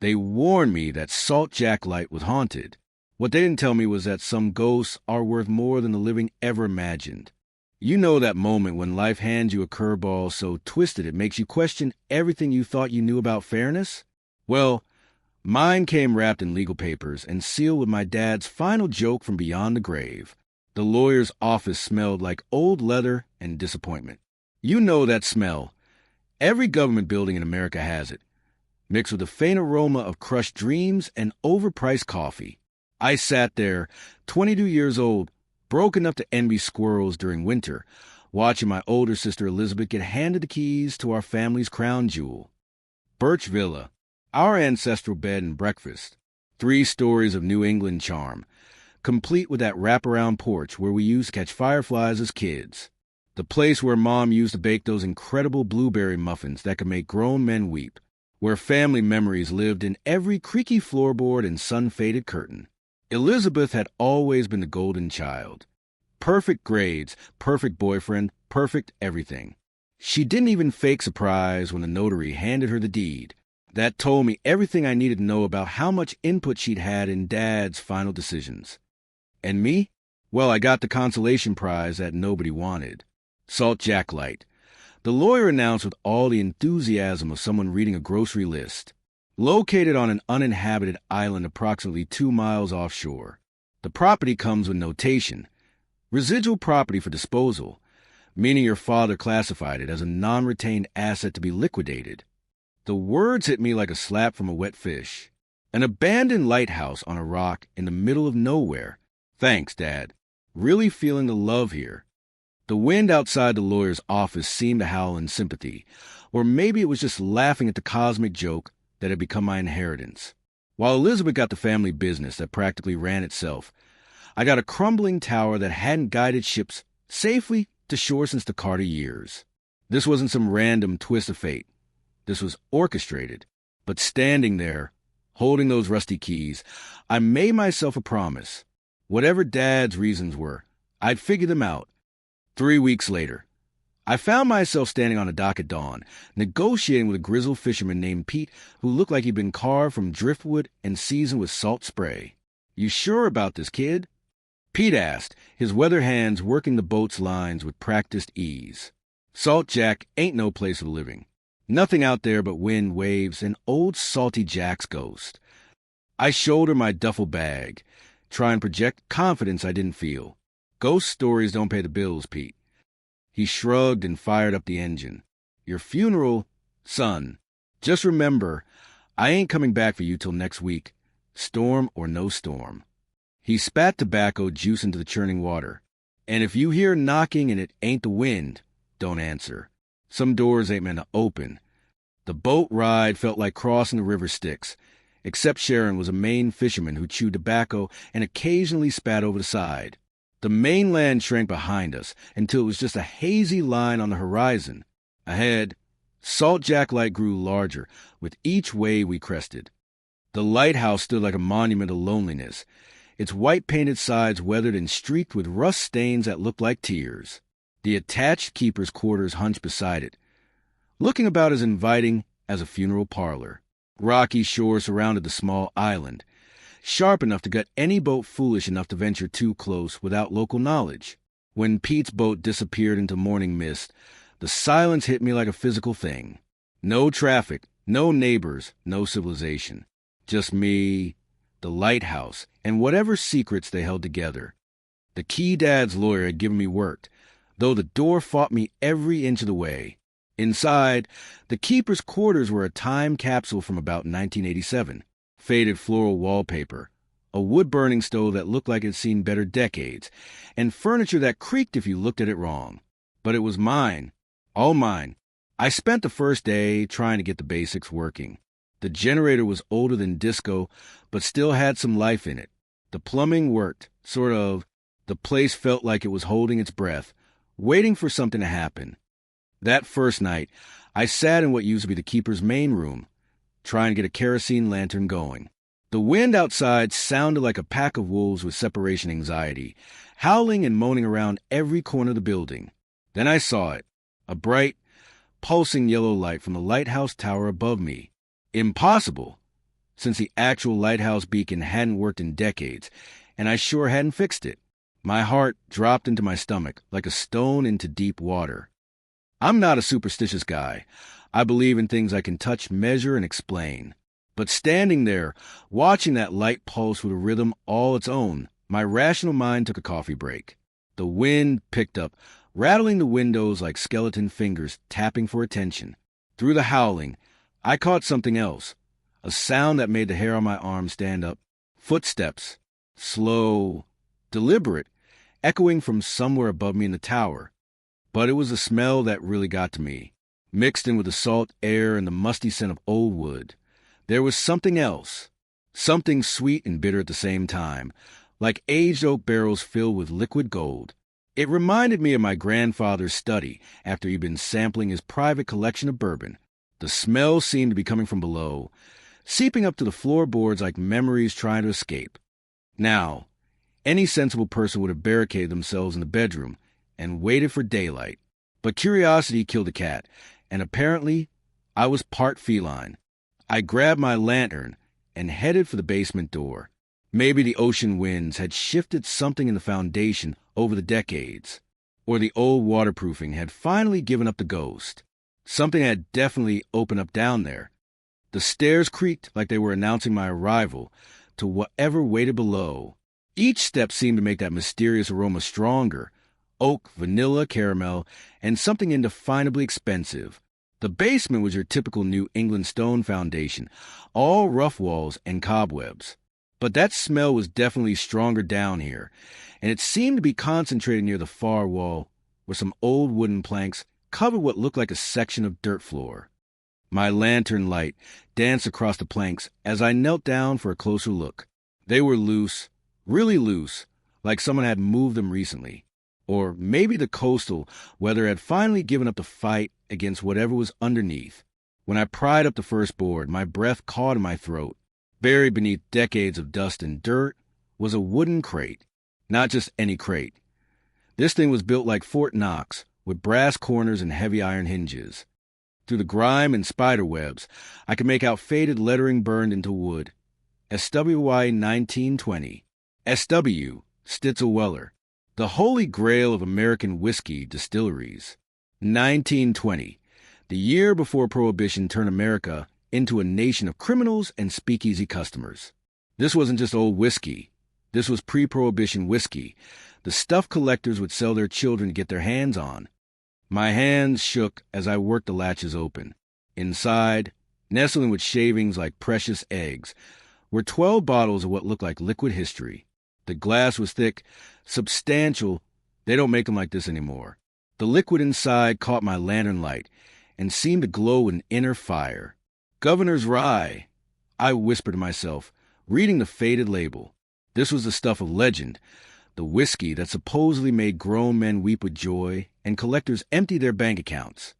They warned me that Salt Jack Light was haunted. What they didn't tell me was that some ghosts are worth more than the living ever imagined. You know that moment when life hands you a curveball so twisted it makes you question everything you thought you knew about fairness? Well, mine came wrapped in legal papers and sealed with my dad's final joke from beyond the grave. The lawyer's office smelled like old leather and disappointment. You know that smell. Every government building in America has it, mixed with a faint aroma of crushed dreams and overpriced coffee. I sat there, 22 years old, broke enough to envy squirrels during winter, watching my older sister Elizabeth get handed the keys to our family's crown jewel. Birch Villa, our ancestral bed and breakfast, 3 stories of New England charm, complete with that wraparound porch where we used to catch fireflies as kids. The place where Mom used to bake those incredible blueberry muffins that could make grown men weep, where family memories lived in every creaky floorboard and sun-faded curtain. Elizabeth had always been the golden child. Perfect grades, perfect boyfriend, perfect everything. She didn't even fake surprise when the notary handed her the deed. That told me everything I needed to know about how much input she'd had in Dad's final decisions. And me? Well, I got the consolation prize that nobody wanted. Salt Jack Light. The lawyer announced with all the enthusiasm of someone reading a grocery list. Located on an uninhabited island approximately 2 miles offshore. The property comes with notation. Residual property for disposal, meaning your father classified it as a non-retained asset to be liquidated. The words hit me like a slap from a wet fish. An abandoned lighthouse on a rock in the middle of nowhere. Thanks, Dad. Really feeling the love here. The wind outside the lawyer's office seemed to howl in sympathy, or maybe it was just laughing at the cosmic joke that had become my inheritance. While Elizabeth got the family business that practically ran itself, I got a crumbling tower that hadn't guided ships safely to shore since the Carter years. This wasn't some random twist of fate. This was orchestrated. But standing there, holding those rusty keys, I made myself a promise. Whatever Dad's reasons were, I'd figure them out. 3 weeks later, I found myself standing on a dock at dawn, negotiating with a grizzled fisherman named Pete who looked like he'd been carved from driftwood and seasoned with salt spray. "You sure about this, kid?" Pete asked, his weather hands working the boat's lines with practiced ease. Salt Jack ain't no place of living. Nothing out there but wind, waves, and old salty Jack's ghost. I shoulder my duffel bag, try and project confidence I didn't feel. Ghost stories don't pay the bills, Pete. He shrugged and fired up the engine. "Your funeral, son. Just remember, I ain't coming back for you till next week, storm or no storm." He spat tobacco juice into the churning water. "And if you hear knocking and it ain't the wind, don't answer. Some doors ain't meant to open." The boat ride felt like crossing the river Styx, except Sharon was a Maine fisherman who chewed tobacco and occasionally spat over the side. The mainland shrank behind us until it was just a hazy line on the horizon. Ahead, Salt Jack Light grew larger with each wave we crested. The lighthouse stood like a monument of loneliness, its white-painted sides weathered and streaked with rust stains that looked like tears. The attached keeper's quarters hunched beside it, looking about as inviting as a funeral parlor. Rocky shores surrounded the small island, sharp enough to gut any boat foolish enough to venture too close without local knowledge. When Pete's boat disappeared into morning mist, the silence hit me like a physical thing. No traffic, no neighbors, no civilization. Just me, the lighthouse, and whatever secrets they held together. The key Dad's lawyer had given me worked, though the door fought me every inch of the way. Inside, the keeper's quarters were a time capsule from about 1987. Faded floral wallpaper, a wood-burning stove that looked like it had seen better decades, and furniture that creaked if you looked at it wrong. But it was mine, all mine. I spent the first day trying to get the basics working. The generator was older than disco, but still had some life in it. The plumbing worked, sort of. The place felt like it was holding its breath, waiting for something to happen. That first night, I sat in what used to be the keeper's main room, trying to get a kerosene lantern going. The wind outside sounded like a pack of wolves with separation anxiety, howling and moaning around every corner of the building. Then I saw it, a bright, pulsing yellow light from the lighthouse tower above me. Impossible! since the actual lighthouse beacon hadn't worked in decades, and I sure hadn't fixed it. My heart dropped into my stomach like a stone into deep water. I'm not a superstitious guy. I believe in things I can touch, measure, and explain. But standing there, watching that light pulse with a rhythm all its own, my rational mind took a coffee break. The wind picked up, rattling the windows like skeleton fingers tapping for attention. Through the howling, I caught something else, a sound that made the hair on my arm stand up. Footsteps, slow, deliberate, echoing from somewhere above me in the tower. But it was the smell that really got to me, mixed in with the salt air and the musty scent of old wood. There was something else, something sweet and bitter at the same time, like aged oak barrels filled with liquid gold. It reminded me of my grandfather's study after he'd been sampling his private collection of bourbon. The smell seemed to be coming from below, seeping up to the floorboards like memories trying to escape. Now, any sensible person would have barricaded themselves in the bedroom and waited for daylight. But curiosity killed the cat, and apparently I was part feline. I grabbed my lantern and headed for the basement door. Maybe the ocean winds had shifted something in the foundation over the decades, or the old waterproofing had finally given up the ghost. Something had definitely opened up down there. The stairs creaked like they were announcing my arrival to whatever waited below. Each step seemed to make that mysterious aroma stronger. Oak, vanilla, caramel, and something indefinably expensive. The basement was your typical New England stone foundation, all rough walls and cobwebs. But that smell was definitely stronger down here, and it seemed to be concentrated near the far wall, where some old wooden planks covered what looked like a section of dirt floor. My lantern light danced across the planks as I knelt down for a closer look. They were loose, really loose, like someone had moved them recently. Or maybe the coastal weather had finally given up the fight against whatever was underneath. When I pried up the first board, my breath caught in my throat. Buried beneath decades of dust and dirt was a wooden crate. Not just any crate. This thing was built like Fort Knox, with brass corners and heavy iron hinges. Through the grime and spider webs, I could make out faded lettering burned into wood. SWY 1920. SW, Stitzel Weller. The holy grail of American whiskey distilleries. 1920, the year before Prohibition turned America into a nation of criminals and speakeasy customers. This wasn't just old whiskey. This was pre-Prohibition whiskey, the stuff collectors would sell their children to get their hands on. My hands shook as I worked the latches open. Inside, nestling with shavings like precious eggs, were 12 bottles of what looked like liquid history. The glass was thick, substantial. They don't make them like this anymore. The liquid inside caught my lantern light and seemed to glow with an inner fire. Governor's Rye, I whispered to myself, reading the faded label. This was the stuff of legend, the whiskey that supposedly made grown men weep with joy and collectors empty their bank accounts.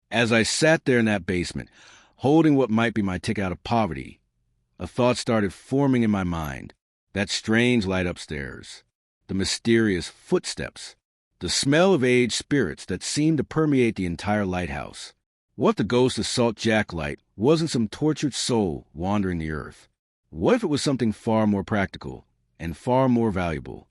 As I sat there in that basement, holding what might be my ticket out of poverty, a thought started forming in my mind. That strange light upstairs, the mysterious footsteps, the smell of aged spirits that seemed to permeate the entire lighthouse. What if the ghost of Salt Jack Light wasn't some tortured soul wandering the earth? What if it was something far more practical and far more valuable?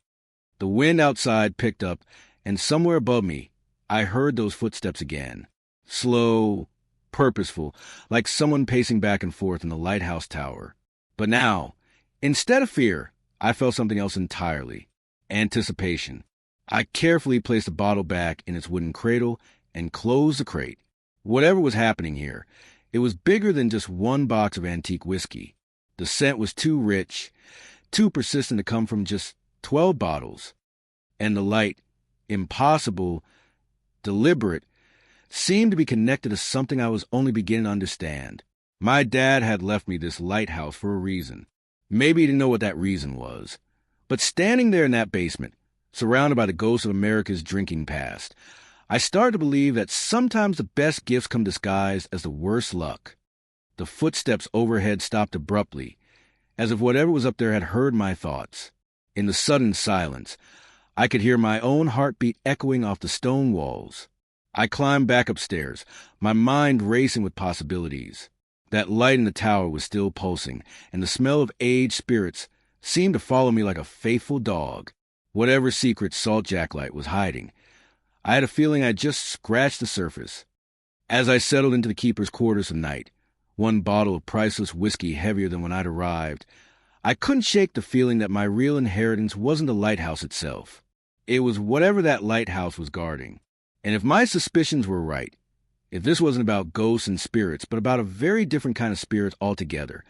The wind outside picked up, and somewhere above me, I heard those footsteps again. Slow, purposeful, like someone pacing back and forth in the lighthouse tower. But now, instead of fear, I felt something else entirely. Anticipation. I carefully placed the bottle back in its wooden cradle and closed the crate. Whatever was happening here, it was bigger than just one box of antique whiskey. The scent was too rich, too persistent to come from just 12 bottles. And the light, impossible, deliberate, seemed to be connected to something I was only beginning to understand. My dad had left me this lighthouse for a reason. Maybe he didn't know what that reason was. But standing there in that basement, surrounded by the ghosts of America's drinking past, I started to believe that sometimes the best gifts come disguised as the worst luck. The footsteps overhead stopped abruptly, as if whatever was up there had heard my thoughts. In the sudden silence, I could hear my own heartbeat echoing off the stone walls. I climbed back upstairs, my mind racing with possibilities. That light in the tower was still pulsing, and the smell of aged spirits seemed to follow me like a faithful dog. Whatever secret Salt Jack Light was hiding, I had a feeling I'd just scratched the surface. As I settled into the keeper's quarters of night, one bottle of priceless whiskey heavier than when I'd arrived, I couldn't shake the feeling that my real inheritance wasn't the lighthouse itself. It was whatever that lighthouse was guarding. And if my suspicions were right, if this wasn't about ghosts and spirits, but about a very different kind of spirit altogether,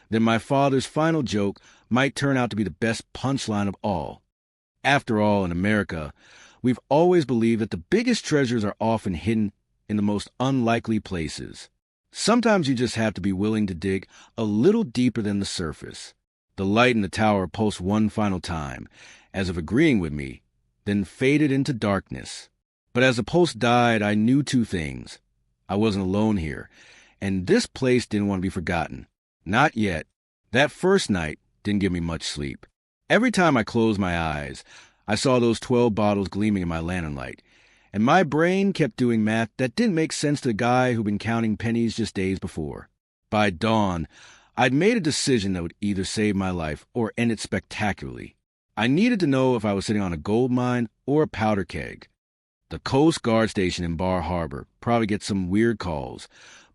then my father's final joke might turn out to be the best punchline of all. After all, in America, we've always believed that the biggest treasures are often hidden in the most unlikely places. Sometimes you just have to be willing to dig a little deeper than the surface. The light in the tower pulsed one final time, as if agreeing with me, then faded into darkness. But as the pulse died, I knew two things. I wasn't alone here, and this place didn't want to be forgotten. Not yet. That first night didn't give me much sleep. Every time I closed my eyes, I saw those 12 bottles gleaming in my lantern light, and my brain kept doing math that didn't make sense to the guy who'd been counting pennies just days before. By dawn, I'd made a decision that would either save my life or end it spectacularly. I needed to know if I was sitting on a gold mine or a powder keg. The Coast Guard station in Bar Harbor probably gets some weird calls,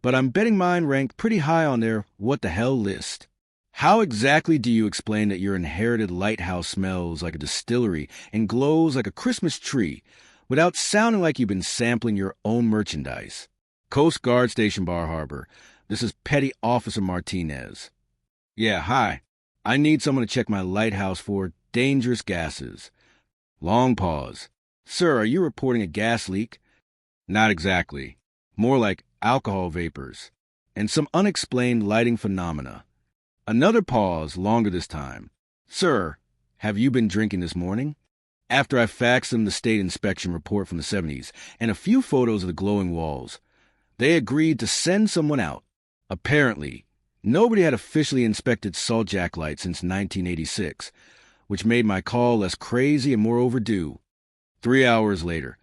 but I'm betting mine ranked pretty high on their what the hell list. How exactly do you explain that your inherited lighthouse smells like a distillery and glows like a Christmas tree without sounding like you've been sampling your own merchandise? Coast Guard Station, Bar Harbor. This is Petty Officer Martinez. Yeah, hi. I need someone to check my lighthouse for dangerous gases. Long pause. Sir, are you reporting a gas leak? Not exactly. More like alcohol vapors and some unexplained lighting phenomena. Another pause, longer this time. Sir, have you been drinking this morning? After I faxed them the state inspection report from the 70s and a few photos of the glowing walls, they agreed to send someone out. Apparently, nobody had officially inspected Salt Jack Light since 1986, which made my call less crazy and more overdue. 3 hours later,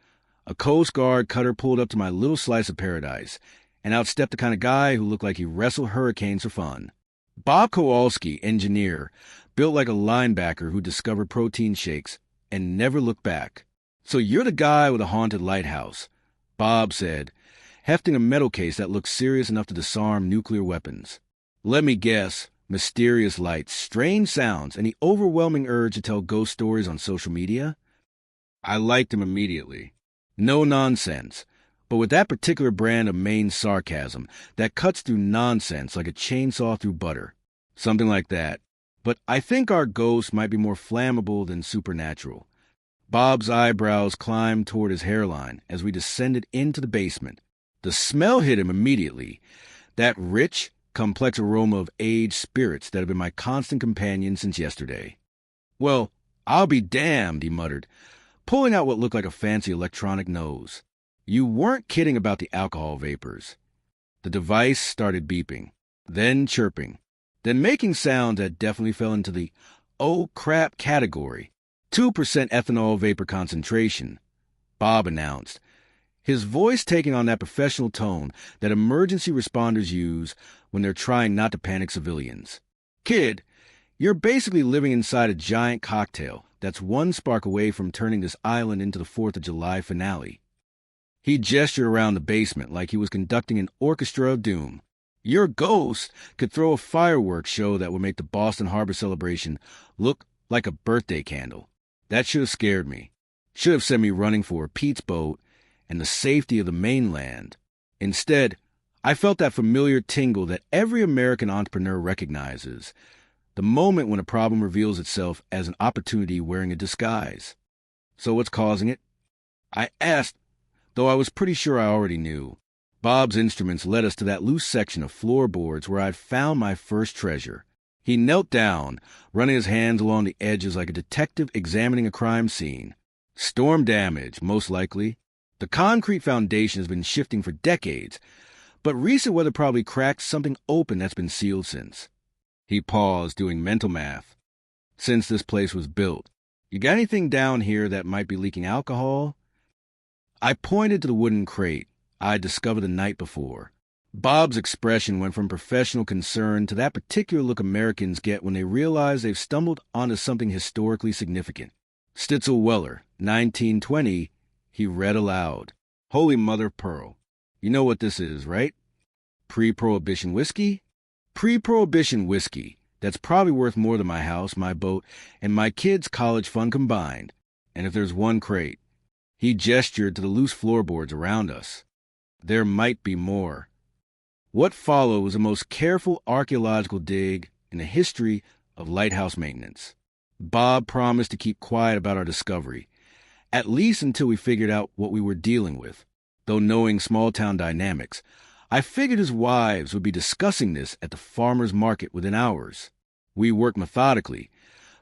a Coast Guard cutter pulled up to my little slice of paradise, and out stepped the kind of guy who looked like he wrestled hurricanes for fun. Bob Kowalski, engineer, built like a linebacker who discovered protein shakes and never looked back. So you're the guy with a haunted lighthouse, Bob said, hefting a metal case that looked serious enough to disarm nuclear weapons. Let me guess, mysterious lights, strange sounds, and the overwhelming urge to tell ghost stories on social media? I liked him immediately. No nonsense, but with that particular brand of Maine sarcasm that cuts through nonsense like a chainsaw through butter. Something like that. But I think our ghost might be more flammable than supernatural. Bob's eyebrows climbed toward his hairline as we descended into the basement. The smell hit him immediately. That rich, complex aroma of aged spirits that had been my constant companion since yesterday. Well, I'll be damned, he muttered, pulling out what looked like a fancy electronic nose. You weren't kidding about the alcohol vapors. The device started beeping, then chirping, then making sounds that definitely fell into the oh crap category. 2% ethanol vapor concentration, Bob announced, his voice taking on that professional tone that emergency responders use when they're trying not to panic civilians. Kid, you're basically living inside a giant cocktail that's one spark away from turning this island into the 4th of July finale. He gestured around the basement like he was conducting an orchestra of doom. Your ghost could throw a fireworks show that would make the Boston Harbor celebration look like a birthday candle. That should have scared me. Should have sent me running for Pete's boat and the safety of the mainland. Instead, I felt that familiar tingle that every American entrepreneur recognizes, the moment when a problem reveals itself as an opportunity wearing a disguise. So what's causing it? I asked, though I was pretty sure I already knew. Bob's instruments led us to that loose section of floorboards where I'd found my first treasure. He knelt down, running his hands along the edges like a detective examining a crime scene. Storm damage, most likely. The concrete foundation has been shifting for decades, but recent weather probably cracked something open that's been sealed since. He paused, doing mental math. Since this place was built, you got anything down here that might be leaking alcohol? I pointed to the wooden crate I'd discovered the night before. Bob's expression went from professional concern to that particular look Americans get when they realize they've stumbled onto something historically significant. Stitzel Weller, 1920, he read aloud. Holy Mother of Pearl. You know what this is, right? Pre-Prohibition whiskey? Pre-Prohibition whiskey. That's probably worth more than my house, my boat, and my kids' college fund combined. And if there's one crate, he gestured to the loose floorboards around us. There might be more. What followed was the most careful archaeological dig in the history of lighthouse maintenance. Bob promised to keep quiet about our discovery, at least until we figured out what we were dealing with. Though knowing small-town dynamics, I figured his wives would be discussing this at the farmer's market within hours. We worked methodically,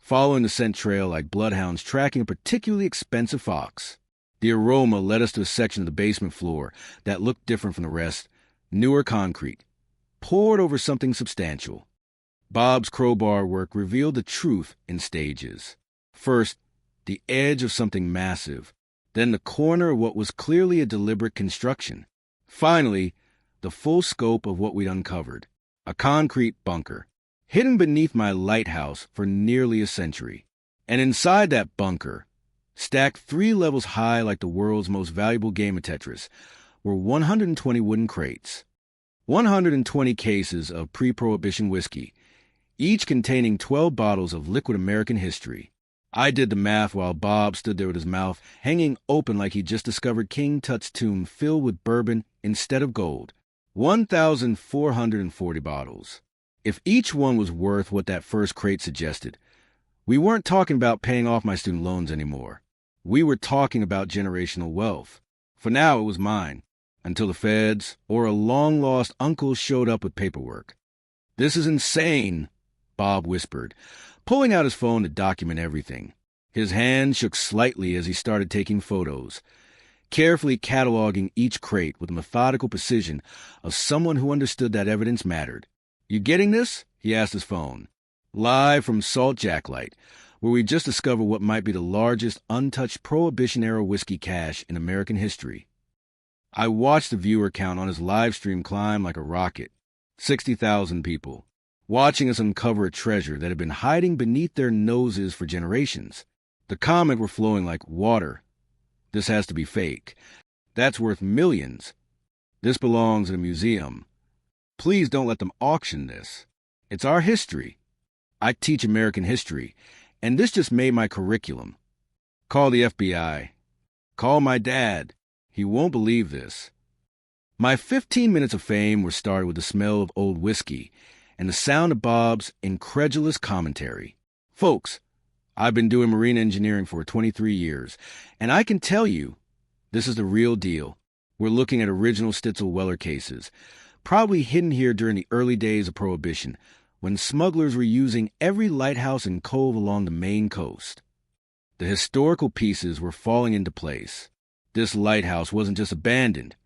following the scent trail like bloodhounds tracking a particularly expensive fox. The aroma led us to a section of the basement floor that looked different from the rest. Newer concrete, poured over something substantial. Bob's crowbar work revealed the truth in stages. First, the edge of something massive, then the corner of what was clearly a deliberate construction. Finally, the full scope of what we'd uncovered. A concrete bunker, hidden beneath my lighthouse for nearly a century. And inside that bunker, stacked 3 levels high like the world's most valuable game of Tetris, were 120 wooden crates, 120 cases of pre-Prohibition whiskey, each containing 12 bottles of liquid American history. I did the math while Bob stood there with his mouth hanging open like he just discovered King Tut's tomb filled with bourbon instead of gold. 1,440 bottles. If each one was worth what that first crate suggested, we weren't talking about paying off my student loans anymore. We were talking about generational wealth. For now, it was mine, until the feds or a long-lost uncle showed up with paperwork. "This is insane," Bob whispered, pulling out his phone to document everything. His hand shook slightly as he started taking photos, carefully cataloging each crate with the methodical precision of someone who understood that evidence mattered. "You getting this?" he asked his phone. Live from Salt Jack Light, where we just discovered what might be the largest untouched Prohibition-era whiskey cache in American history. I watched the viewer count on his live stream climb like a rocket. 60,000 people, watching us uncover a treasure that had been hiding beneath their noses for generations. The comments were flowing like water. "This has to be fake. That's worth millions. This belongs in a museum. Please don't let them auction this. It's our history. I teach American history, and this just made my curriculum. Call the FBI. Call my dad. He won't believe this." My 15 minutes of fame were started with the smell of old whiskey and the sound of Bob's incredulous commentary. "Folks, I've been doing marine engineering for 23 years, and I can tell you, this is the real deal. We're looking at original Stitzel Weller cases, probably hidden here during the early days of Prohibition, when smugglers were using every lighthouse and cove along the Maine coast. The historical pieces were falling into place. This lighthouse wasn't just abandoned.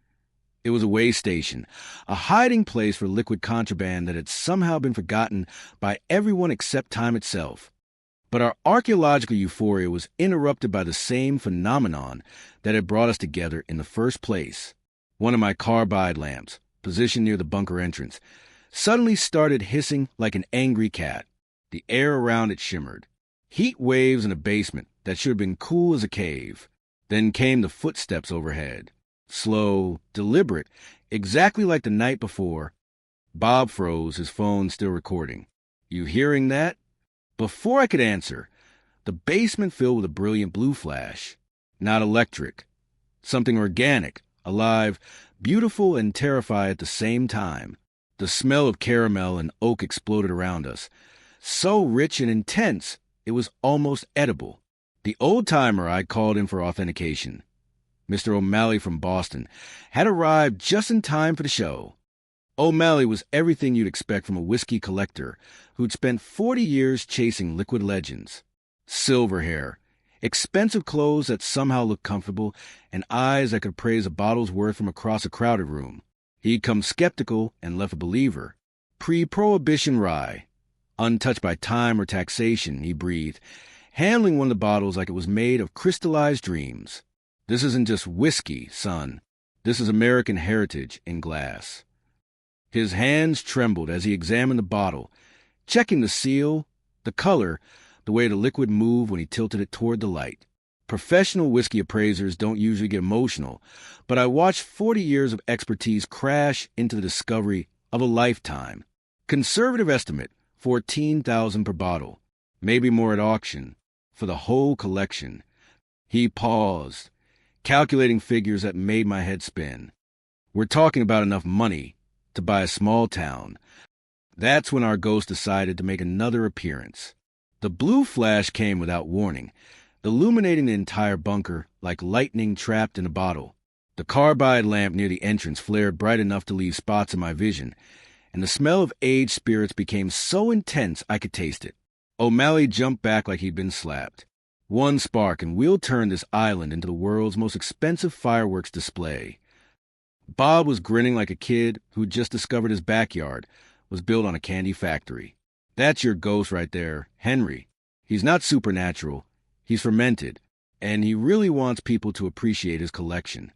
It was a way station, a hiding place for liquid contraband that had somehow been forgotten by everyone except time itself. But our archaeological euphoria was interrupted by the same phenomenon that had brought us together in the first place. One of my carbide lamps, positioned near the bunker entrance, suddenly started hissing like an angry cat. The air around it shimmered. Heat waves in a basement that should have been cool as a cave. Then came the footsteps overhead. Slow, deliberate, exactly like the night before. Bob froze, his phone still recording. "You hearing that?" Before I could answer, the basement filled with a brilliant blue flash. Not electric. Something organic, alive, beautiful, and terrifying at the same time. The smell of caramel and oak exploded around us. So rich and intense, it was almost edible. The old-timer I called in for authentication, Mr. O'Malley from Boston, had arrived just in time for the show. O'Malley was everything you'd expect from a whiskey collector who'd spent 40 years chasing liquid legends. Silver hair, expensive clothes that somehow looked comfortable, and eyes that could appraise a bottle's worth from across a crowded room. He'd come skeptical and left a believer. Pre-Prohibition rye, untouched by time or taxation, he breathed, handling one of the bottles like it was made of crystallized dreams. "This isn't just whiskey, son. This is American heritage in glass." His hands trembled as he examined the bottle, checking the seal, the color, the way the liquid moved when he tilted it toward the light. Professional whiskey appraisers don't usually get emotional, but I watched 40 years of expertise crash into the discovery of a lifetime. Conservative estimate, $14,000 per bottle, maybe more at auction, for the whole collection. He paused, calculating figures that made my head spin. We're talking about enough money to buy a small town. That's when our ghost decided to make another appearance. The blue flash came without warning, illuminating the entire bunker like lightning trapped in a bottle. The carbide lamp near the entrance flared bright enough to leave spots in my vision, and the smell of aged spirits became so intense I could taste it. O'Malley jumped back like he'd been slapped. One spark, and we'll turn this island into the world's most expensive fireworks display. Bob was grinning like a kid who'd just discovered his backyard was built on a candy factory. That's your ghost right there, Henry. He's not supernatural. He's fermented, and he really wants people to appreciate his collection.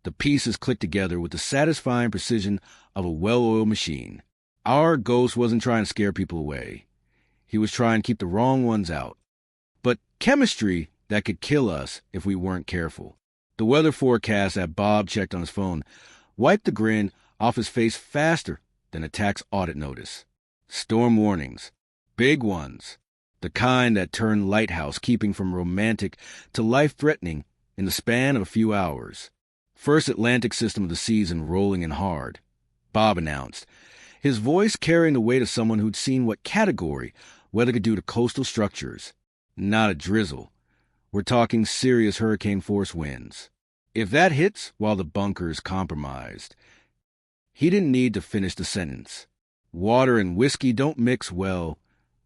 The pieces clicked together with the satisfying precision of a well-oiled machine. Our ghost wasn't trying to scare people away. He was trying to keep the wrong ones out. But chemistry that could kill us if we weren't careful. The weather forecast that Bob checked on his phone wiped the grin off his face faster than a tax audit notice. Storm warnings. Big ones. The kind that turned Lighthouse keeping from romantic to life-threatening in the span of a few hours. First Atlantic system of the season rolling in hard, Bob announced, his voice carrying the weight of someone who'd seen what category weather could do to coastal structures. Not a drizzle. We're talking serious hurricane-force winds. If that hits while the bunker's compromised. He didn't need to finish the sentence. Water and whiskey don't mix well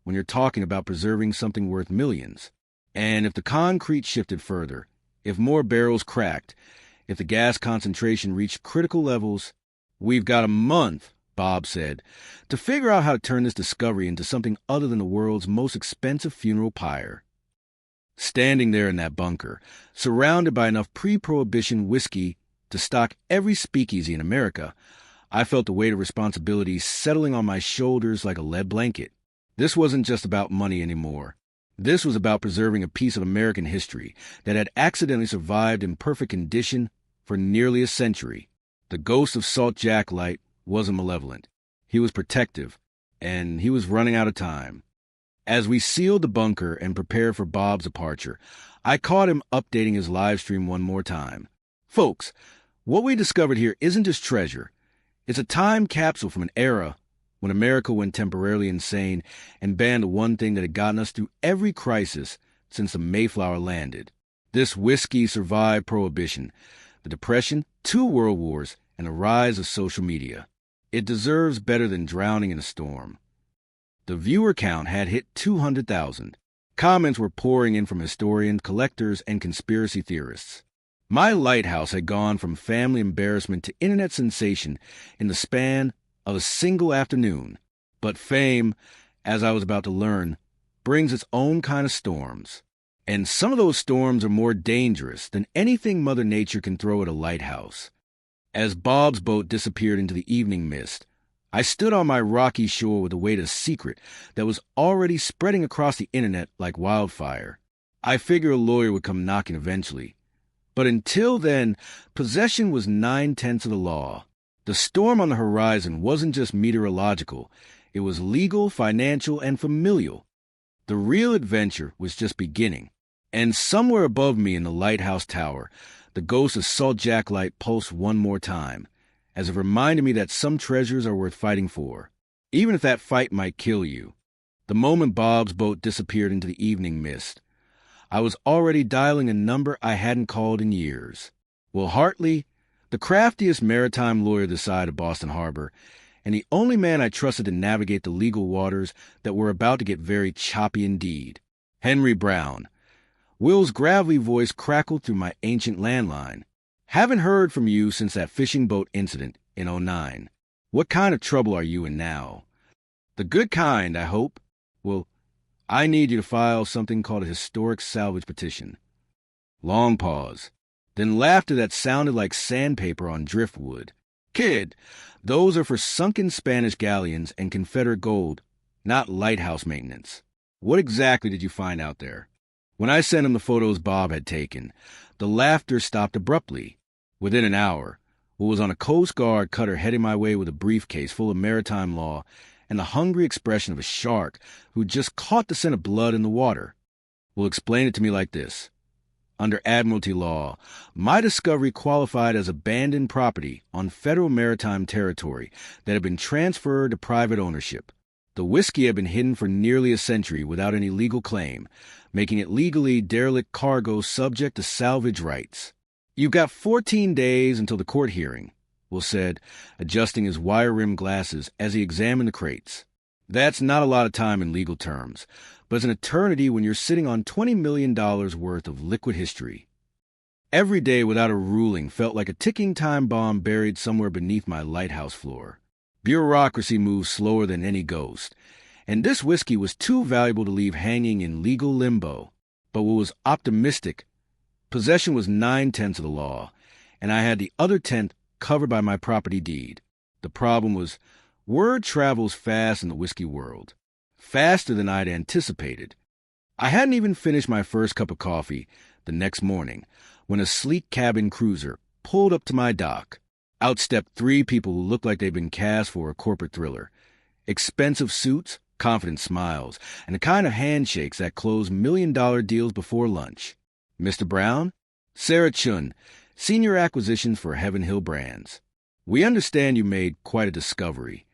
when you're talking about preserving something worth millions. And if the concrete shifted further, if more barrels cracked, if the gas concentration reached critical levels, we've got a month, Bob said, to figure out how to turn this discovery into something other than the world's most expensive funeral pyre. Standing there in that bunker, surrounded by enough pre-prohibition whiskey to stock every speakeasy in America, I felt the weight of responsibility settling on my shoulders like a lead blanket. This wasn't just about money anymore. This was about preserving a piece of American history that had accidentally survived in perfect condition for nearly a century. The ghost of Salt Jack Light wasn't malevolent. He was protective, and he was running out of time. As we sealed the bunker and prepared for Bob's departure, I caught him updating his live stream one more time. Folks, what we discovered here isn't just treasure. It's a time capsule from an era when America went temporarily insane and banned the one thing that had gotten us through every crisis since the Mayflower landed. This whiskey survived Prohibition, the Depression, 2 world wars, and the rise of social media. It deserves better than drowning in a storm. The viewer count had hit 200,000. Comments were pouring in from historians, collectors, and conspiracy theorists. My Lighthouse had gone from family embarrassment to internet sensation in the span of a single afternoon. But fame, as I was about to learn, brings its own kind of storms. And some of those storms are more dangerous than anything Mother Nature can throw at a lighthouse. As Bob's boat disappeared into the evening mist, I stood on my rocky shore with the weight of a secret that was already spreading across the internet like wildfire. I figured a lawyer would come knocking eventually. But until then, possession was 9/10 of the law. The storm on the horizon wasn't just meteorological. It was legal, financial, and familial. The real adventure was just beginning. And somewhere above me in the lighthouse tower, the ghost of Salt Jack Light pulsed one more time, as it reminded me that some treasures are worth fighting for, even if that fight might kill you. The moment Bob's boat disappeared into the evening mist, I was already dialing a number I hadn't called in years. Will Hartley, the craftiest maritime lawyer this side of Boston Harbor, and the only man I trusted to navigate the legal waters that were about to get very choppy indeed. Henry Brown. Will's gravelly voice crackled through my ancient landline. Haven't heard from you since that fishing boat incident in '09. What kind of trouble are you in now? The good kind, I hope. Well, I need you to file something called a historic salvage petition. Long pause, then laughter that sounded like sandpaper on driftwood. Kid, those are for sunken Spanish galleons and Confederate gold, not lighthouse maintenance. What exactly did you find out there? When I sent him the photos Bob had taken, the laughter stopped abruptly. Within an hour, what was on a Coast Guard cutter heading my way with a briefcase full of maritime law and the hungry expression of a shark who just caught the scent of blood in the water. Well, explain it to me like this. Under Admiralty law, my discovery qualified as abandoned property on federal maritime territory that had been transferred to private ownership. The whiskey had been hidden for nearly a century without any legal claim, making it legally derelict cargo subject to salvage rights. You've got 14 days until the court hearing, Will said, adjusting his wire-rimmed glasses as he examined the crates. That's not a lot of time in legal terms, but it's an eternity when you're sitting on $20 million worth of liquid history. Every day without a ruling felt like a ticking time bomb buried somewhere beneath my lighthouse floor. Bureaucracy moves slower than any ghost, and this whiskey was too valuable to leave hanging in legal limbo. But what was optimistic, possession was 9/10 of the law, and I had the other 10th covered by my property deed. The problem was, word travels fast in the whiskey world, faster than I'd anticipated. I hadn't even finished my first cup of coffee the next morning when a sleek cabin cruiser pulled up to my dock. Out stepped 3 people who looked like they'd been cast for a corporate thriller. Expensive suits, confident smiles, and the kind of handshakes that close million-dollar deals before lunch. Mr. Brown? Sarah Chun, Senior Acquisitions for Heaven Hill Brands. We understand you made quite a discovery.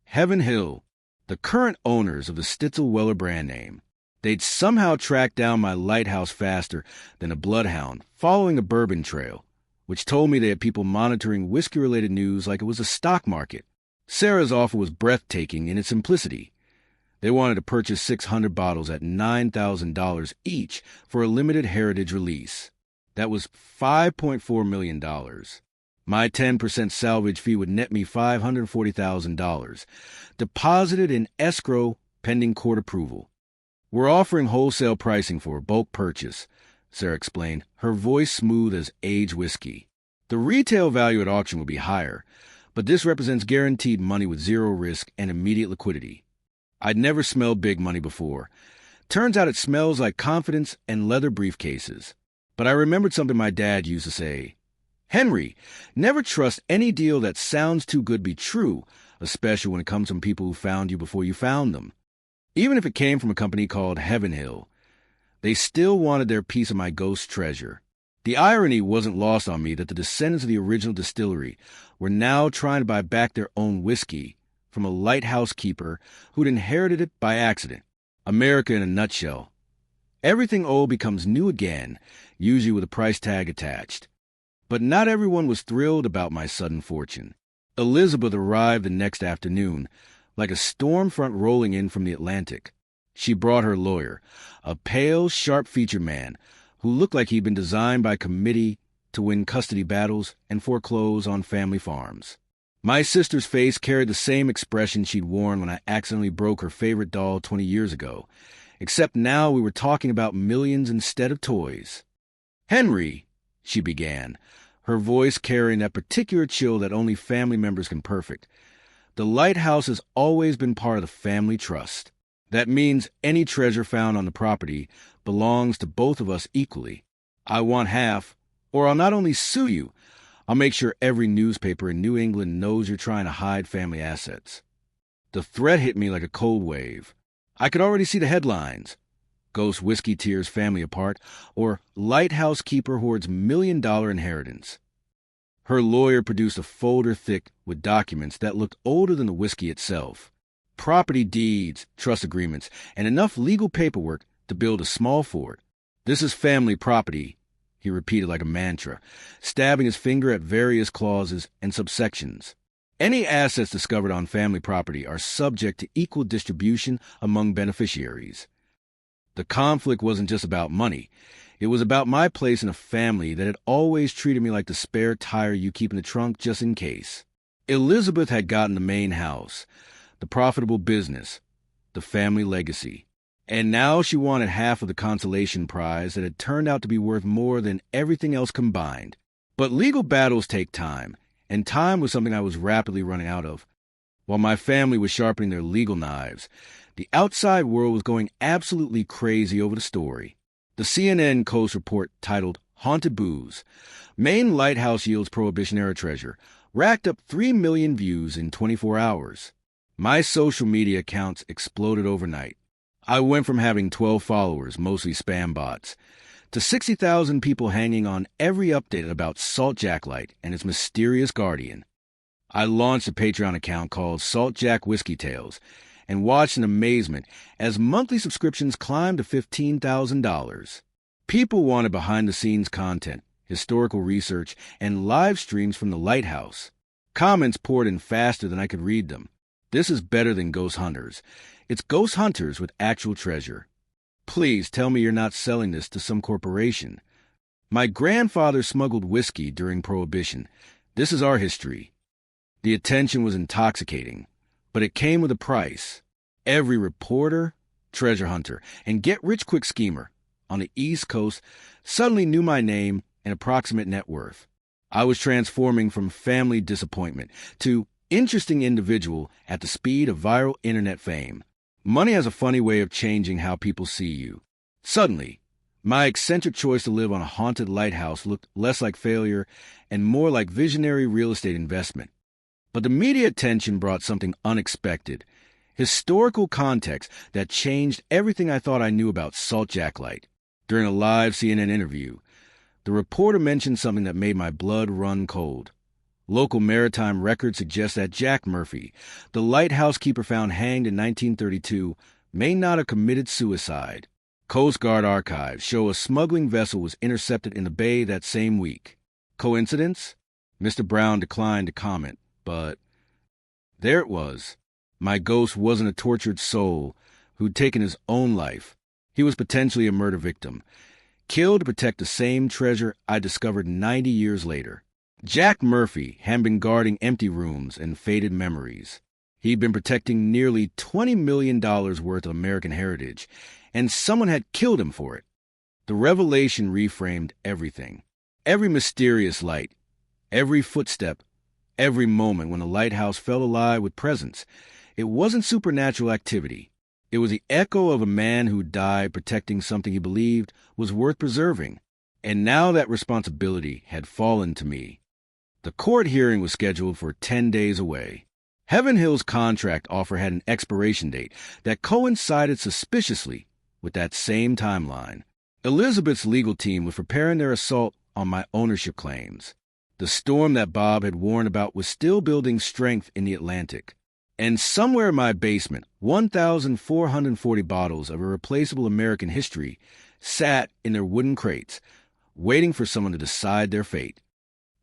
Heaven Hill, the current owners of the Stitzel-Weller brand name. They'd somehow tracked down my lighthouse faster than a bloodhound following a bourbon trail, which told me they had people monitoring whiskey-related news like it was a stock market. Sarah's offer was breathtaking in its simplicity. They wanted to purchase 600 bottles at $9,000 each for a limited heritage release. That was $5.4 million. My 10% salvage fee would net me $540,000, deposited in escrow pending court approval. We're offering wholesale pricing for a bulk purchase, Sarah explained, her voice smooth as aged whiskey. The retail value at auction will be higher, but this represents guaranteed money with zero risk and immediate liquidity. I'd never smelled big money before. Turns out it smells like confidence and leather briefcases. But I remembered something my dad used to say. Henry, never trust any deal that sounds too good to be true, especially when it comes from people who found you before you found them. Even if it came from a company called Heaven Hill, they still wanted their piece of my ghost treasure. The irony wasn't lost on me that the descendants of the original distillery were now trying to buy back their own whiskey from a lighthouse keeper who'd inherited it by accident. America in a nutshell. Everything old becomes new again, usually with a price tag attached. But not everyone was thrilled about my sudden fortune. Elizabeth arrived the next afternoon, like a storm front rolling in from the Atlantic. She brought her lawyer, a pale, sharp-featured man who looked like he'd been designed by committee to win custody battles and foreclose on family farms. My sister's face carried the same expression she'd worn when I accidentally broke her favorite doll 20 years ago, except now we were talking about millions instead of toys. Henry, she began, her voice carrying that particular chill that only family members can perfect. The lighthouse has always been part of the family trust. That means any treasure found on the property belongs to both of us equally. I want half, or I'll not only sue you, I'll make sure every newspaper in New England knows you're trying to hide family assets. The threat hit me like a cold wave. I could already see the headlines. Ghost whiskey tears family apart, or lighthouse keeper hoards $1 million inheritance. Her lawyer produced a folder thick with documents that looked older than the whiskey itself. Property deeds, trust agreements, and enough legal paperwork to build a small fort. This is family property, he repeated like a mantra, stabbing his finger at various clauses and subsections. Any assets discovered on family property are subject to equal distribution among beneficiaries. The conflict wasn't just about money. It was about my place in a family that had always treated me like the spare tire you keep in the trunk just in case. Elizabeth had gotten the Maine house, the profitable business, the family legacy. And now she wanted half of the consolation prize that had turned out to be worth more than everything else combined. But legal battles take time, and time was something I was rapidly running out of. While my family was sharpening their legal knives, the outside world was going absolutely crazy over the story. The CNN Coast report titled Haunted Booze, Maine Lighthouse Yields Prohibition-Era Treasure, racked up 3 million views in 24 hours. My social media accounts exploded overnight. I went from having 12 followers, mostly spam bots, to 60,000 people hanging on every update about Salt Jack Light and its mysterious guardian. I launched a Patreon account called Salt Jack Whiskey Tales and watched in amazement as monthly subscriptions climbed to $15,000. People wanted behind-the-scenes content, historical research, and live streams from the Lighthouse. Comments poured in faster than I could read them. This is better than Ghost Hunters. It's Ghost Hunters with actual treasure. Please tell me you're not selling this to some corporation. My grandfather smuggled whiskey during Prohibition. This is our history. The attention was intoxicating, but it came with a price. Every reporter, treasure hunter, and get-rich-quick schemer on the East Coast suddenly knew my name and approximate net worth. I was transforming from family disappointment to interesting individual at the speed of viral internet fame. Money has a funny way of changing how people see you. Suddenly, my eccentric choice to live on a haunted lighthouse looked less like failure and more like visionary real estate investment. But the media attention brought something unexpected, historical context that changed everything I thought I knew about Salt Jack Light. During a live CNN interview, the reporter mentioned something that made my blood run cold. Local maritime records suggest that Jack Murphy, the lighthouse keeper found hanged in 1932, may not have committed suicide. Coast Guard archives show a smuggling vessel was intercepted in the bay that same week. Coincidence? Mr. Brown declined to comment, but there it was. My ghost wasn't a tortured soul who'd taken his own life. He was potentially a murder victim, killed to protect the same treasure I discovered 90 years later. Jack Murphy had been guarding empty rooms and faded memories. He'd been protecting nearly $20 million worth of American heritage, and someone had killed him for it. The revelation reframed everything. Every mysterious light, every footstep, every moment when the lighthouse felt alive with presence. It wasn't supernatural activity. It was the echo of a man who died protecting something he believed was worth preserving. And now that responsibility had fallen to me. The court hearing was scheduled for 10 days away. Heaven Hill's contract offer had an expiration date that coincided suspiciously with that same timeline. Elizabeth's legal team was preparing their assault on my ownership claims. The storm that Bob had warned about was still building strength in the Atlantic. And somewhere in my basement, 1,440 bottles of irreplaceable American history sat in their wooden crates, waiting for someone to decide their fate.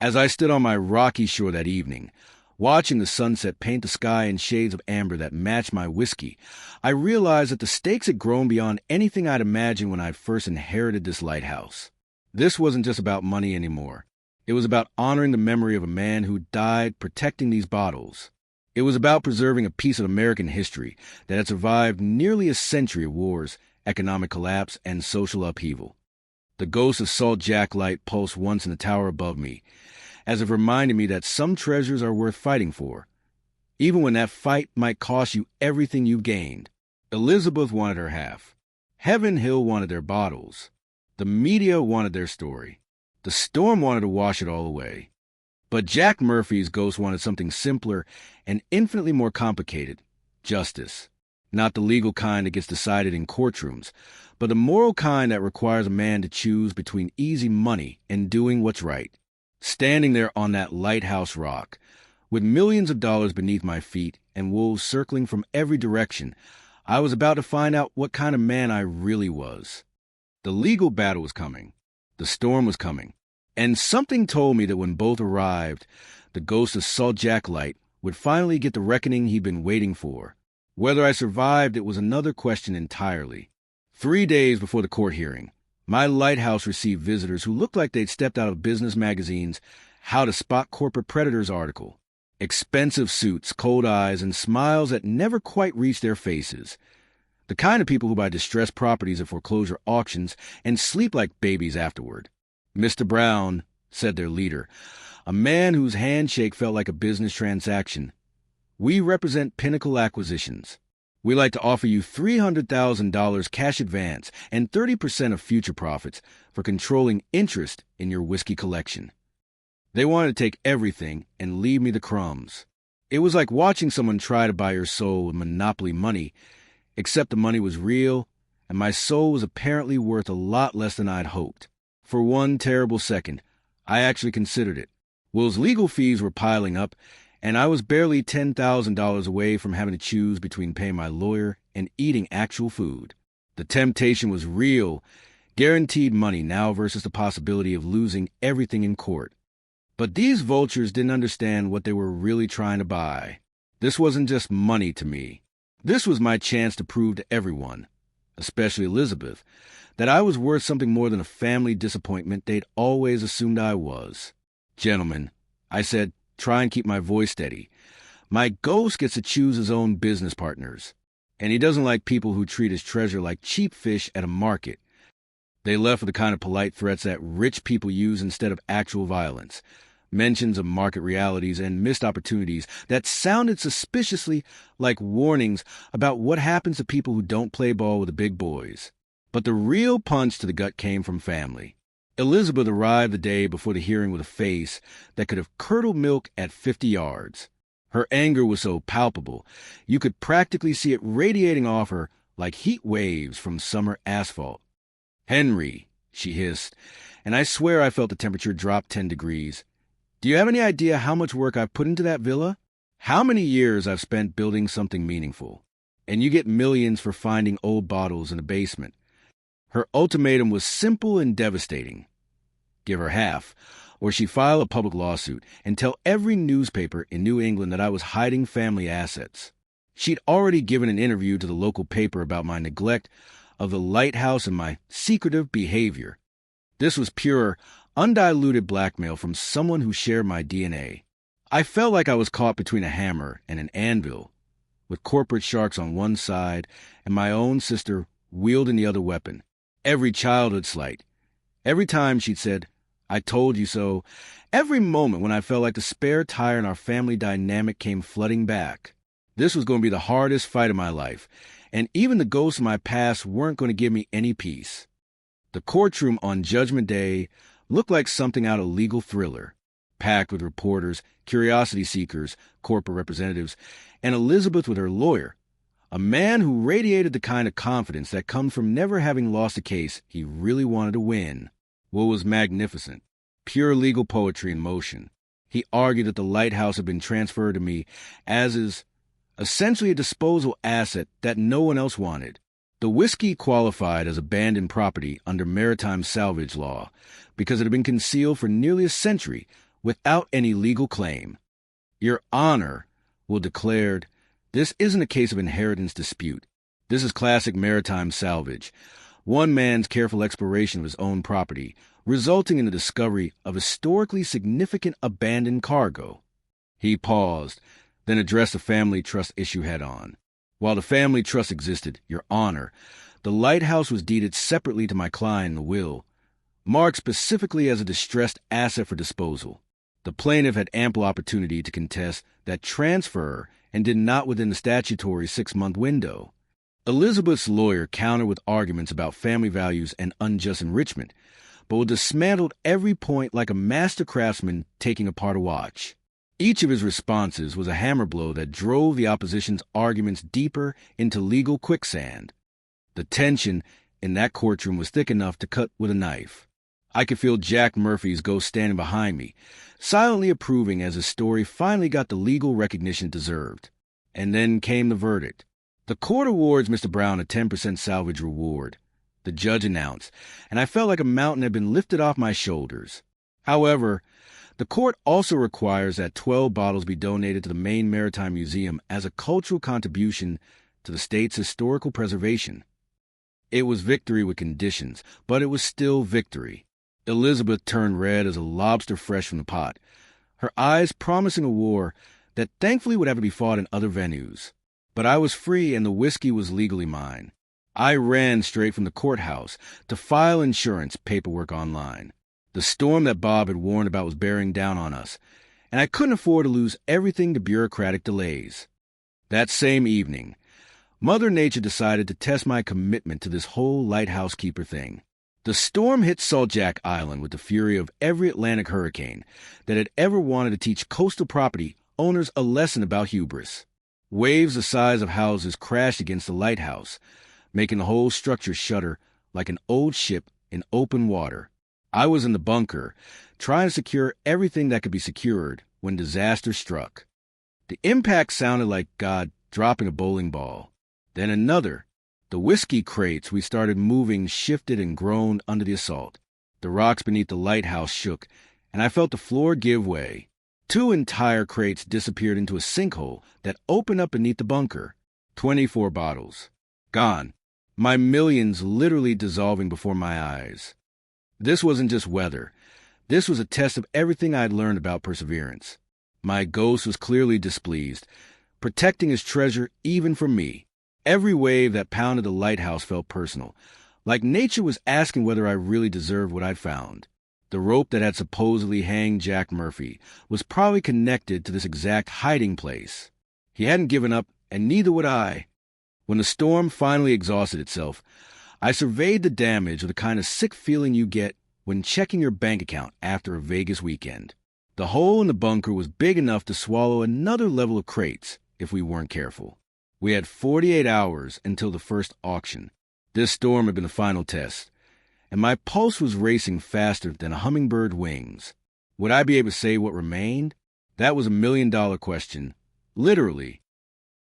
As I stood on my rocky shore that evening, watching the sunset paint the sky in shades of amber that matched my whiskey, I realized that the stakes had grown beyond anything I'd imagined when I first inherited this lighthouse. This wasn't just about money anymore. It was about honoring the memory of a man who died protecting these bottles. It was about preserving a piece of American history that had survived nearly a century of wars, economic collapse, and social upheaval. The ghost of Salt Jack Light pulsed once in the tower above me, as if reminding me that some treasures are worth fighting for, even when that fight might cost you everything you've gained. Elizabeth wanted her half. Heaven Hill wanted their bottles. The media wanted their story. The storm wanted to wash it all away. But Jack Murphy's ghost wanted something simpler and infinitely more complicated: justice. Not the legal kind that gets decided in courtrooms, but the moral kind that requires a man to choose between easy money and doing what's right. Standing there on that lighthouse rock, with millions of dollars beneath my feet and wolves circling from every direction, I was about to find out what kind of man I really was. The legal battle was coming. The storm was coming. And something told me that when both arrived, the ghost of Salt Jack Light would finally get the reckoning he'd been waiting for. Whether I survived, it was another question entirely. 3 days before the court hearing, my lighthouse received visitors who looked like they'd stepped out of business magazine's How to Spot Corporate Predators article. Expensive suits, cold eyes, and smiles that never quite reached their faces. The kind of people who buy distressed properties at foreclosure auctions and sleep like babies afterward. "Mr. Brown," said their leader, a man whose handshake felt like a business transaction. We represent Pinnacle Acquisitions. We like to offer you $300,000 cash advance and 30% of future profits for controlling interest in your whiskey collection. They wanted to take everything and leave me the crumbs. It was like watching someone try to buy your soul with monopoly money, except the money was real, and my soul was apparently worth a lot less than I'd hoped. For one terrible second, I actually considered it. Will's legal fees were piling up, and I was barely $10,000 away from having to choose between paying my lawyer and eating actual food. The temptation was real, guaranteed money now versus the possibility of losing everything in court. But these vultures didn't understand what they were really trying to buy. This wasn't just money to me. This was my chance to prove to everyone, especially Elizabeth, that I was worth something more than a family disappointment they'd always assumed I was. Gentlemen, I said, try and keep my voice steady. My ghost gets to choose his own business partners, and he doesn't like people who treat his treasure like cheap fish at a market. They left with the kind of polite threats that rich people use instead of actual violence, mentions of market realities and missed opportunities that sounded suspiciously like warnings about what happens to people who don't play ball with the big boys. But the real punch to the gut came from family. Elizabeth arrived the day before the hearing with a face that could have curdled milk at 50 yards. Her anger was so palpable, you could practically see it radiating off her like heat waves from summer asphalt. "Henry," she hissed, and I swear I felt the temperature drop 10 degrees. "Do you have any idea how much work I've put into that villa? How many years I've spent building something meaningful? And you get millions for finding old bottles in the basement." Her ultimatum was simple and devastating. Give her half, or she'd file a public lawsuit and tell every newspaper in New England that I was hiding family assets. She'd already given an interview to the local paper about my neglect of the Lighthouse and my secretive behavior. This was pure, undiluted blackmail from someone who shared my DNA. I felt like I was caught between a hammer and an anvil, with corporate sharks on one side and my own sister wielding the other weapon. Every childhood slight, every time she'd said, "I told you so," every moment when I felt like the spare tire in our family dynamic came flooding back. This was going to be the hardest fight of my life, and even the ghosts of my past weren't going to give me any peace. The courtroom on Judgment Day looked like something out of a legal thriller, packed with reporters, curiosity seekers, corporate representatives, and Elizabeth with her lawyer, a man who radiated the kind of confidence that comes from never having lost a case he really wanted to win. Will was magnificent, pure legal poetry in motion. He argued that the Lighthouse had been transferred to me as is essentially a disposal asset that no one else wanted. The whiskey qualified as abandoned property under maritime salvage law because it had been concealed for nearly a century without any legal claim. "Your Honor," Will declared, "this isn't a case of inheritance dispute. This is classic maritime salvage, one man's careful exploration of his own property, resulting in the discovery of historically significant abandoned cargo." He paused, then addressed the family trust issue head-on. "While the family trust existed, Your Honor, the Lighthouse was deeded separately to my client in the will, marked specifically as a distressed asset for disposal. The plaintiff had ample opportunity to contest that transfer and did not within the statutory 6-month window." Elizabeth's lawyer countered with arguments about family values and unjust enrichment, but dismantled every point like a master craftsman taking apart a watch. Each of his responses was a hammer blow that drove the opposition's arguments deeper into legal quicksand. The tension in that courtroom was thick enough to cut with a knife. I could feel Jack Murphy's ghost standing behind me, silently approving as his story finally got the legal recognition it deserved. And then came the verdict. "The court awards Mr. Brown a 10% salvage reward," the judge announced, and I felt like a mountain had been lifted off my shoulders. However, the court also requires that 12 bottles be donated to the Maine Maritime Museum as a cultural contribution to the state's historical preservation. It was victory with conditions, but it was still victory. Elizabeth turned red as a lobster fresh from the pot, her eyes promising a war that thankfully would have to be fought in other venues. But I was free and the whiskey was legally mine. I ran straight from the courthouse to file insurance paperwork online. The storm that Bob had warned about was bearing down on us, and I couldn't afford to lose everything to bureaucratic delays. That same evening, Mother Nature decided to test my commitment to this whole lighthouse keeper thing. The storm hit Salt Jack Island with the fury of every Atlantic hurricane that had ever wanted to teach coastal property owners a lesson about hubris. Waves the size of houses crashed against the lighthouse, making the whole structure shudder like an old ship in open water. I was in the bunker, trying to secure everything that could be secured when disaster struck. The impact sounded like God dropping a bowling ball. Then another. The whiskey crates we started moving shifted and groaned under the assault. The rocks beneath the lighthouse shook, and I felt the floor give way. 2 entire crates disappeared into a sinkhole that opened up beneath the bunker. 24 bottles. Gone. My millions literally dissolving before my eyes. This wasn't just weather. This was a test of everything I had learned about perseverance. My ghost was clearly displeased, protecting his treasure even from me. Every wave that pounded the lighthouse felt personal, like nature was asking whether I really deserved what I'd found. The rope that had supposedly hanged Jack Murphy was probably connected to this exact hiding place. He hadn't given up, and neither would I. When the storm finally exhausted itself, I surveyed the damage with the kind of sick feeling you get when checking your bank account after a Vegas weekend. The hole in the bunker was big enough to swallow another level of crates if we weren't careful. We had 48 hours until the first auction. This storm had been the final test, and my pulse was racing faster than a hummingbird wings. Would I be able to say what remained? That was $1 million question, literally.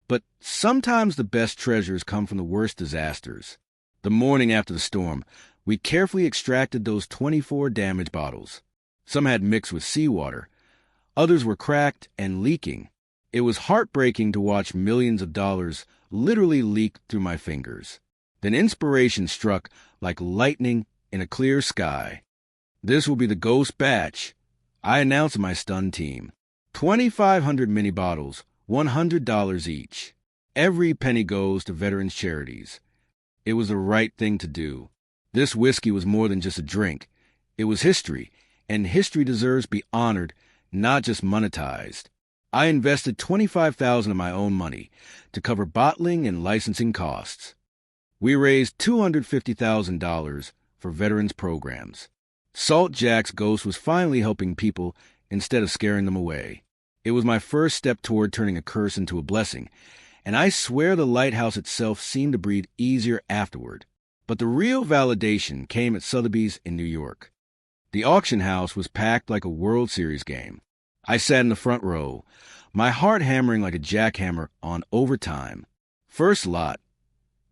But sometimes the best treasures come from the worst disasters. The morning after the storm, we carefully extracted those 24 damaged bottles. Some had mixed with seawater. Others were cracked and leaking. It was heartbreaking to watch millions of dollars literally leak through my fingers. Then inspiration struck like lightning in a clear sky. This will be the ghost batch, I announced to my stunned team. 2,500 mini bottles, $100 each. Every penny goes to veterans charities. It was the right thing to do. This whiskey was more than just a drink. It was history, and history deserves to be honored, not just monetized. I invested $25,000 of my own money to cover bottling and licensing costs. We raised $250,000 for veterans programs. Salt Jack's ghost was finally helping people instead of scaring them away. It was my first step toward turning a curse into a blessing, and I swear the lighthouse itself seemed to breathe easier afterward. But the real validation came at Sotheby's in New York. The auction house was packed like a World Series game. I sat in the front row, my heart hammering like a jackhammer on overtime. First lot,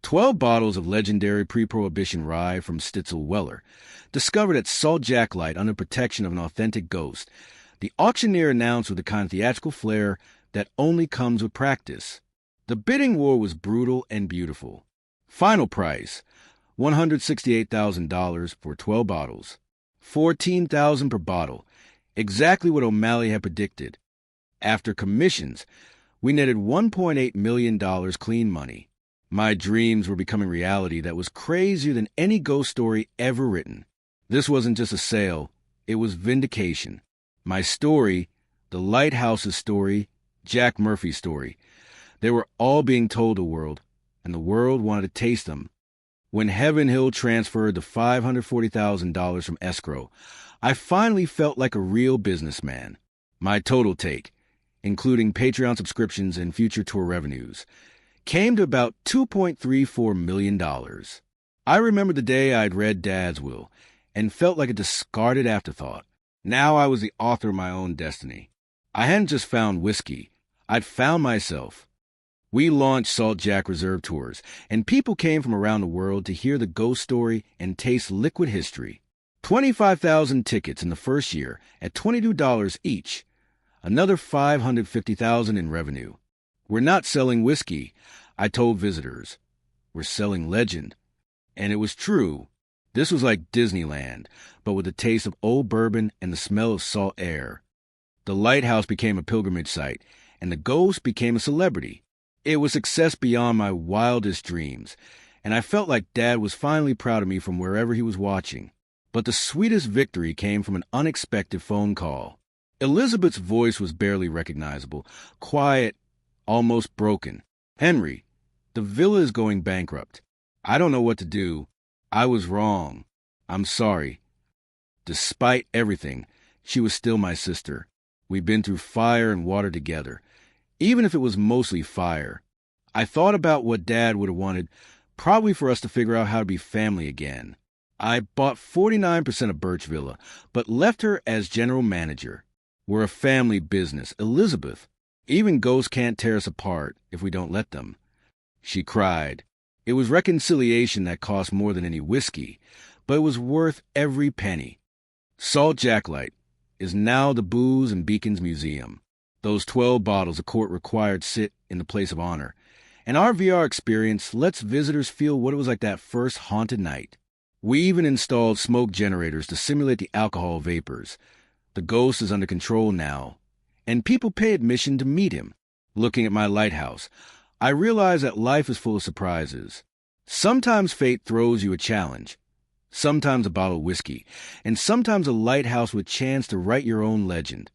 12 bottles of legendary pre-prohibition rye from Stitzel Weller, discovered at Salt Jack Light under protection of an authentic ghost. The auctioneer announced with the kind of theatrical flair that only comes with practice. The bidding war was brutal and beautiful. Final price, $168,000 for 12 bottles. $14,000 per bottle, exactly what O'Malley had predicted. After commissions, we netted $1.8 million clean money. My dreams were becoming reality that was crazier than any ghost story ever written. This wasn't just a sale, it was vindication. My story, the Lighthouse's story, Jack Murphy's story, they were all being told the world, and the world wanted to taste them. When Heaven Hill transferred the $540,000 from escrow, I finally felt like a real businessman. My total take, including Patreon subscriptions and future tour revenues, came to about $2.34 million. I remember the day I'd read Dad's will and felt like a discarded afterthought. Now I was the author of my own destiny. I hadn't just found whiskey, I'd found myself. We launched Salt Jack Reserve Tours, and people came from around the world to hear the ghost story and taste liquid history. 25,000 tickets in the first year at $22 each. Another $550,000 in revenue. We're not selling whiskey, I told visitors. We're selling legend. And it was true. This was like Disneyland, but with the taste of old bourbon and the smell of salt air. The lighthouse became a pilgrimage site, and the ghost became a celebrity. It was success beyond my wildest dreams, and I felt like Dad was finally proud of me from wherever he was watching. But the sweetest victory came from an unexpected phone call. Elizabeth's voice was barely recognizable, quiet, almost broken. "Henry, the villa is going bankrupt. I don't know what to do. I was wrong. I'm sorry." Despite everything, she was still my sister. We'd been through fire and water together, even if it was mostly fire. I thought about what Dad would have wanted, probably for us to figure out how to be family again. I bought 49% of Birch Villa, but left her as general manager. We're a family business, Elizabeth. Even ghosts can't tear us apart if we don't let them. She cried. It was reconciliation that cost more than any whiskey, but it was worth every penny. Salt Jacklight is now the Booze and Beacons Museum. Those 12 bottles a court required sit in the place of honor. And our VR experience lets visitors feel what it was like that first haunted night. We even installed smoke generators to simulate the alcohol vapors. The ghost is under control now, and people pay admission to meet him. Looking at my lighthouse, I realize that life is full of surprises. Sometimes fate throws you a challenge. Sometimes a bottle of whiskey, and sometimes a lighthouse with chance to write your own legend.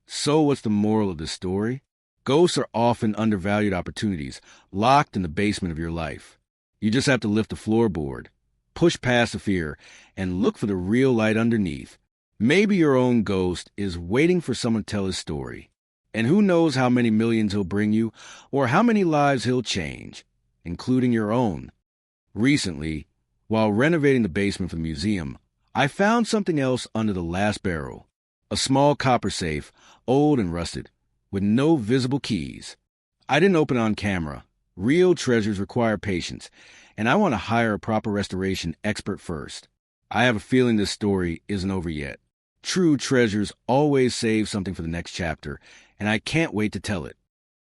So what's the moral of this story? Ghosts are often undervalued opportunities, locked in the basement of your life. You just have to lift the floorboard, push past the fear, and look for the real light underneath. Maybe your own ghost is waiting for someone to tell his story. And who knows how many millions he'll bring you, or how many lives he'll change, including your own. Recently, while renovating the basement for the museum, I found something else under the last barrel. A small copper safe, old and rusted, with no visible keys. I didn't open it on camera. Real treasures require patience, and I want to hire a proper restoration expert first. I have a feeling this story isn't over yet. True treasures always save something for the next chapter, and I can't wait to tell it.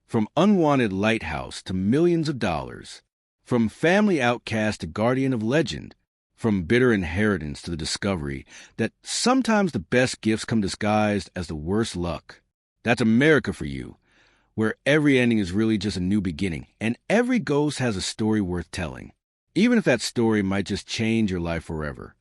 From unwanted lighthouse to millions of dollars. From family outcast to guardian of legend. From bitter inheritance to the discovery that sometimes the best gifts come disguised as the worst luck. That's America for you, where every ending is really just a new beginning, and every ghost has a story worth telling, even if that story might just change your life forever.